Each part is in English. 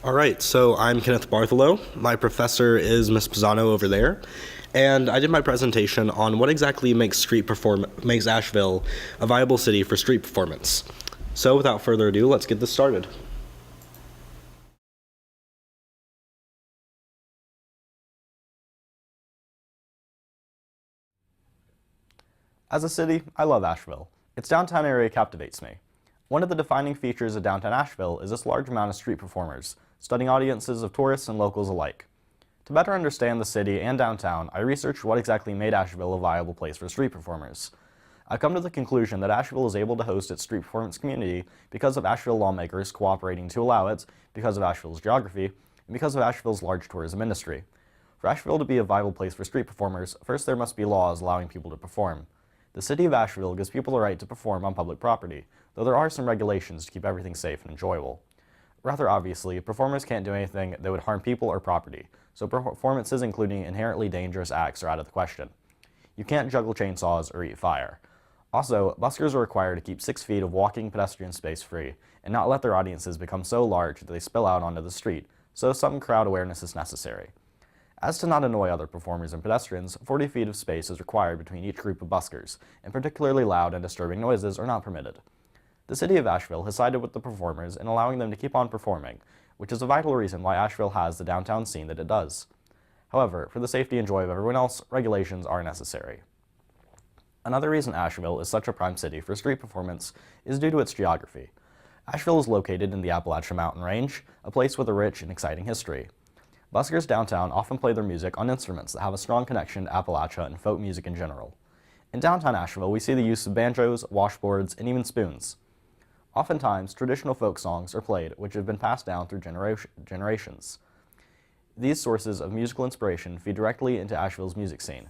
All right, so I'm Kenneth Bartholow. My professor is Miss Pisano over there, and I did my presentation on what exactly makes Asheville a viable city for street performance. So without further ado, let's get this started. As a city, I love Asheville. Its downtown area captivates me. One of the defining features of downtown Asheville is its large amount of street performers, studying audiences of tourists and locals alike. To better understand the city and downtown, I researched what exactly made Asheville a viable place for street performers. I've come to the conclusion that Asheville is able to host its street performance community because of Asheville lawmakers cooperating to allow it, because of Asheville's geography, and because of Asheville's large tourism industry. For Asheville to be a viable place for street performers, first there must be laws allowing people to perform. The city of Asheville gives people the right to perform on public property, though there are some regulations to keep everything safe and enjoyable. Rather obviously, performers can't do anything that would harm people or property, so performances including inherently dangerous acts are out of the question. You can't juggle chainsaws or eat fire. Also, buskers are required to keep 6 feet of walking pedestrian space free, and not let their audiences become so large that they spill out onto the street, so some crowd awareness is necessary. As to not annoy other performers and pedestrians, 40 feet of space is required between each group of buskers, and particularly loud and disturbing noises are not permitted. The city of Asheville has sided with the performers in allowing them to keep on performing, which is a vital reason why Asheville has the downtown scene that it does. However, for the safety and joy of everyone else, regulations are necessary. Another reason Asheville is such a prime city for street performance is due to its geography. Asheville is located in the Appalachian Mountain Range, a place with a rich and exciting history. Buskers downtown often play their music on instruments that have a strong connection to Appalachia and folk music in general. In downtown Asheville, we see the use of banjos, washboards, and even spoons. Oftentimes, traditional folk songs are played, which have been passed down through generations. These sources of musical inspiration feed directly into Asheville's music scene.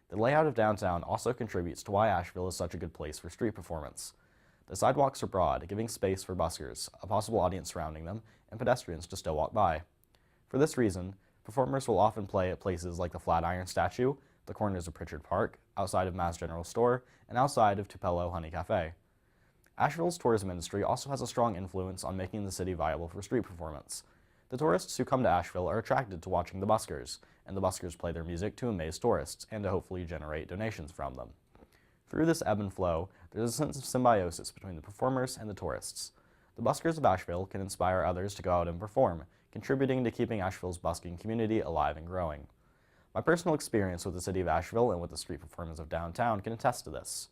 The layout of downtown also contributes to why Asheville is such a good place for street performance. The sidewalks are broad, giving space for buskers, a possible audience surrounding them, and pedestrians to still walk by. For this reason, performers will often play at places like the Flatiron Statue, the corners of Pritchard Park, outside of Mass General Store, and outside of Tupelo Honey Cafe. Asheville's tourism industry also has a strong influence on making the city viable for street performance. The tourists who come to Asheville are attracted to watching the buskers, and the buskers play their music to amaze tourists and to hopefully generate donations from them. Through this ebb and flow, there's a sense of symbiosis between the performers and the tourists. The buskers of Asheville can inspire others to go out and perform, contributing to keeping Asheville's busking community alive and growing. My personal experience with the city of Asheville and with the street performers of downtown can attest to this.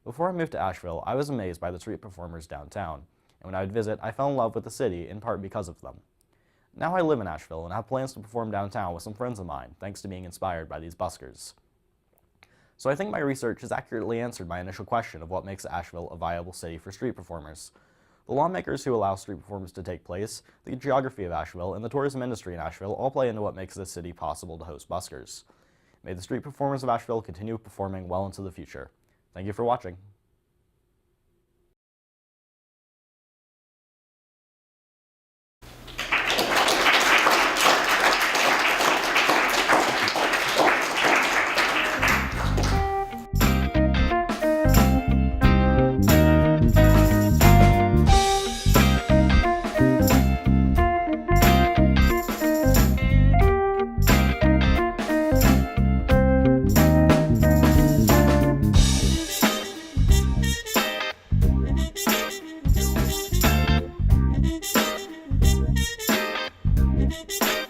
Before I moved to Asheville, I was amazed by the street performers downtown, and when I would visit, I fell in love with the city in part because of them. Now I live in Asheville and have plans to perform downtown with some friends of mine, thanks to being inspired by these buskers. So I think my research has accurately answered my initial question of what makes Asheville a viable city for street performers. The lawmakers who allow street performance to take place, the geography of Asheville, and the tourism industry in Asheville all play into what makes this city possible to host buskers. May the street performers of Asheville continue performing well into the future. Thank you for watching. Thank you.